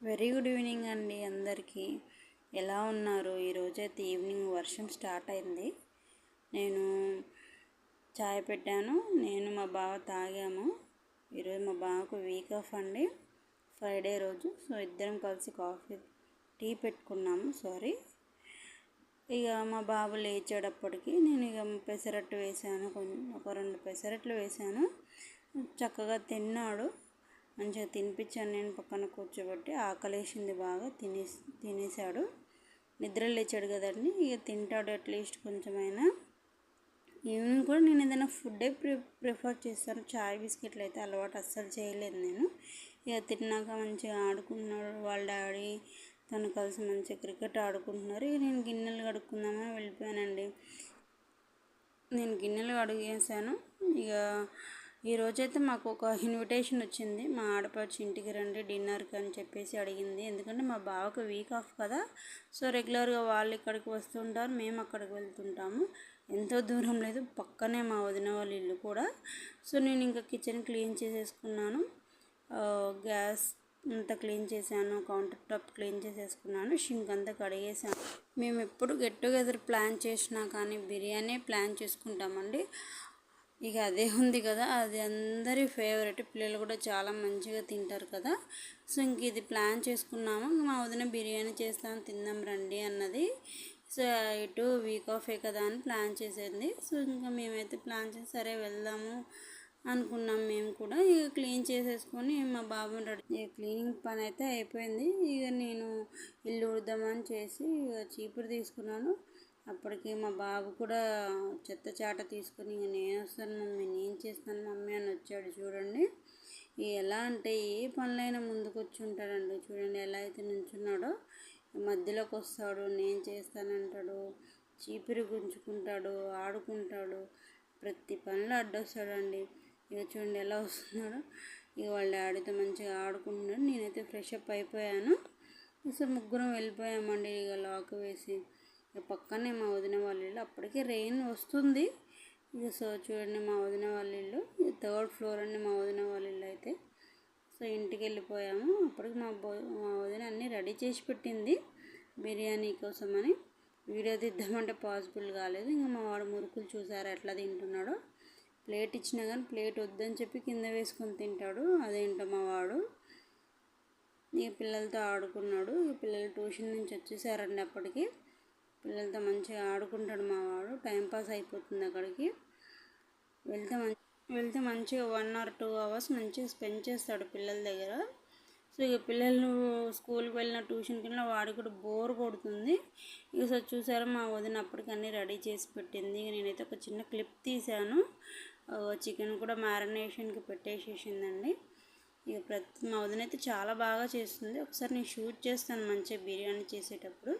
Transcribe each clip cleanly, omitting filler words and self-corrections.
Very good evening అండి అందరికీ. ఎలా ఉన్నారు? ఈరోజైతే ఈవినింగ్ వర్షం స్టార్ట్ అయింది. నేను చాయ్ పెట్టాను, నేను మా బావ తాగాము. ఈరోజు మా బావకు వీక్ ఆఫ్ అండి, ఫ్రైడే రోజు. సో ఇద్దరం కలిసి టీ పెట్టుకున్నాము. ఇక మా బాబు లేచేటప్పటికి నేను ఇక పెసరట్టు వేసాను, ఒక 2 పెసరట్లు వేసాను. చక్కగా తిన్నాడు, మంచిగా తినిపించాను. నేను పక్కన కూర్చోబెట్టి ఆకలేసింది బాగా, తినేసాడు. నిద్ర లేచాడు కదండి, ఇక తింటాడు అట్లీస్ట్ కొంచెమైనా. ఈవినింగ్ కూడా నేను ఏదైనా ఫుడ్డే ప్రిఫర్ చేస్తాను. చాయ్ బిస్కెట్లు అయితే అలవాటు అస్సలు చేయలేదు నేను. ఇక తిన్నాక మంచిగా ఆడుకుంటున్నాడు, వాళ్ళ డాడీ తను కలిసి మంచిగా క్రికెట్ ఆడుకుంటున్నారు. ఇక నేను గిన్నెలు కడుక్కుందామని వెళ్ళిపోయానండి. నేను గిన్నెలు కడిగేసాను. ఇక ఈరోజైతే మాకు ఒక ఇన్విటేషన్ వచ్చింది. మా ఆడపడుచు ఇంటికి రండి డిన్నర్కి అని చెప్పేసి అడిగింది. ఎందుకంటే మా బావకు వీక్ ఆఫ్ కదా, సో రెగ్యులర్గా వాళ్ళు ఇక్కడికి వస్తుంటారు, మేము అక్కడికి వెళ్తుంటాము. ఎంతో దూరం లేదు, పక్కనే మా వదిన వాళ్ళ ఇల్లు కూడా. సో నేను ఇంకా కిచెన్ క్లీన్ చేసేసుకున్నాను, గ్యాస్ అంతా క్లీన్ చేశాను, కౌంటర్ టాప్ క్లీన్ చేసేసుకున్నాను, షింక్ అంతా కడిగేసాను. మేము ఎప్పుడు గెట్ టుగెదర్ ప్లాన్ చేసినా కానీ బిర్యానీ ప్లాన్ చేసుకుంటామండి. ఇక అదే ఉంది కదా, అది అందరి ఫేవరెట్, పిల్లలు కూడా చాలా మంచిగా తింటారు కదా. సో ఇంక ఇది ప్లాన్ చేసుకున్నాము. మా వదిన బిర్యానీ చేస్తాను తిందాం రండి అన్నది. సో ఇటు వీక్ ఆఫే కదా అని ప్లాన్ చేసేది. సో ఇంకా మేమైతే ప్లాన్ చేసి సరే వెళ్దాము అనుకున్నాం. మేము కూడా ఇక క్లీన్ చేసేసుకొని మా బాబుని రెడీ, క్లీనింగ్ పని అయితే అయిపోయింది. ఇక నేను ఇల్లు ఉడదామని చేసి ఇక చీపురు తీసుకున్నాను. అప్పటికి మా బాబు కూడా చెత్త చాట తీసుకొని ఇక నేను వస్తాను మమ్మీ, నేను చేస్తాను మమ్మీ అని వచ్చాడు. చూడండి ఎలా అంటే ఏ పనులైనా ముందుకు వచ్చి ఉంటాడండి. చూడండి ఎలా అయితే నుంచున్నాడో, మధ్యలోకి వస్తాడు, నేను చేస్తానంటాడు, చీపురు గుంజుకుంటాడు, ఆడుకుంటాడు, ప్రతి పనిలో అడ్డొస్తాడండి. ఇక చూడండి ఎలా వస్తున్నాడు. ఇక వాళ్ళ డాడీతో మంచిగా ఆడుకుంటున్నాడు. నేనైతే ఫ్రెష్ అప్ అయిపోయాను. సో ముగ్గురం వెళ్ళిపోయామండి ఇక లాక్ వేసి. ఇక పక్కనే మా వదిన వాళ్ళ ఇల్లు. అప్పటికే రెయిన్ వస్తుంది. ఇక సో చూడండి మా వదిన వాళ్ళ ఇల్లు 3rd ఫ్లోర్ అండి మా వదిన వాళ్ళ ఇల్లు అయితే. సో ఇంటికి వెళ్ళిపోయాము. అప్పటికి మా వదిన అన్నీ రెడీ చేసి పెట్టింది బిర్యానీ కోసమని. వీడియో తీద్దామంటే పాసిబుల్ కాలేదు. ఇంకా మా వాడు మురుకులు చూసారు ఎట్లా తింటున్నాడో. ప్లేట్ ఇచ్చినా కానీ ప్లేట్ వద్దని చెప్పి కింద వేసుకొని తింటాడు. అదేంటో మా వాడు. ఇక పిల్లలతో ఆడుకున్నాడు. ఇక పిల్లలు ట్యూషన్ నుంచి వచ్చేసారండి అప్పటికి. పిల్లలతో మంచిగా ఆడుకుంటాడు మా వాడు, టైంపాస్ అయిపోతుంది అక్కడికి. వెళ్తే మంచిగా 1 or 2 hours మంచిగా స్పెండ్ చేస్తాడు పిల్లల దగ్గర. సో ఇక పిల్లలు స్కూల్కి వెళ్ళిన ట్యూషన్కి వెళ్ళిన వాడికి కూడా బోర్ కొడుతుంది. ఇక సో చూసారా మా వదిన అప్పటికి అన్నీ రెడీ చేసి పెట్టింది. నేనైతే ఒక చిన్న క్లిప్ తీసాను. చికెన్ కూడా మ్యారినేషన్కి పెట్టేసేసిందండి. ఇక మా వదిన అయితే చాలా బాగా చేస్తుంది. ఒకసారి నేను షూట్ చేస్తాను మంచిగా బిర్యానీ చేసేటప్పుడు.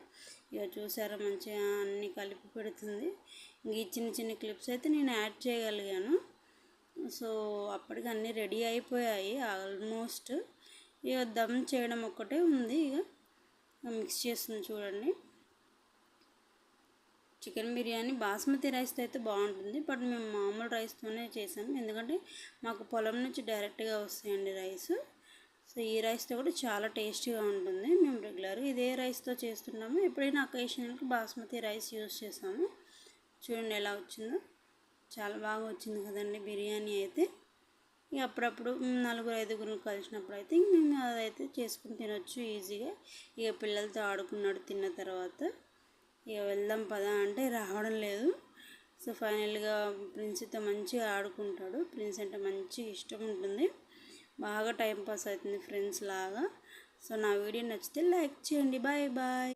ఇక చూసారా మంచిగా అన్నీ కలిపి పెడుతుంది. ఈ చిన్న చిన్న క్లిప్స్ అయితే నేను యాడ్ చేయగలిగాను. సో అప్పటికి అన్నీ రెడీ అయిపోయాయి ఆల్మోస్ట్. ఇక దమ్ చేయడం ఒక్కటే ఉంది. ఇక మిక్స్ చేస్తుంది చూడండి. చికెన్ బిర్యానీ బాస్మతి రైస్తో అయితే బాగుంటుంది, బట్ మేము మామూలు రైస్తోనే చేసాము. ఎందుకంటే మాకు పొలం నుంచి డైరెక్ట్గా వస్తాయండి రైస్. సో ఈ రైస్తో కూడా చాలా టేస్టీగా ఉంటుంది. మేము రెగ్యులర్గా ఇదే రైస్తో చేస్తున్నాము. ఎప్పుడైనా అకేషనల్కి బాస్మతి రైస్ యూజ్ చేస్తాము. చూడండి ఎలా వచ్చిందో, చాలా బాగా వచ్చింది కదండి బిర్యానీ అయితే. ఇక అప్పుడప్పుడు 4-5 కలిసినప్పుడు అయితే మేము అదైతే చేసుకుని తినొచ్చు ఈజీగా. ఇక పిల్లలతో ఆడుకున్నాడు తిన్న తర్వాత. ఇక వెళ్దాం పదా అంటే రావడం లేదు. సో ఫైనల్గా ప్రిన్స్తో మంచిగా ఆడుకుంటాడు. ప్రిన్స్ అంటే మంచిగా ఇష్టం ఉంటుంది, బాగా టైంపాస్ అవుతుంది ఫ్రెండ్స్ లాగా. సో నా వీడియో నచ్చితే లైక్ చేయండి. Bye bye.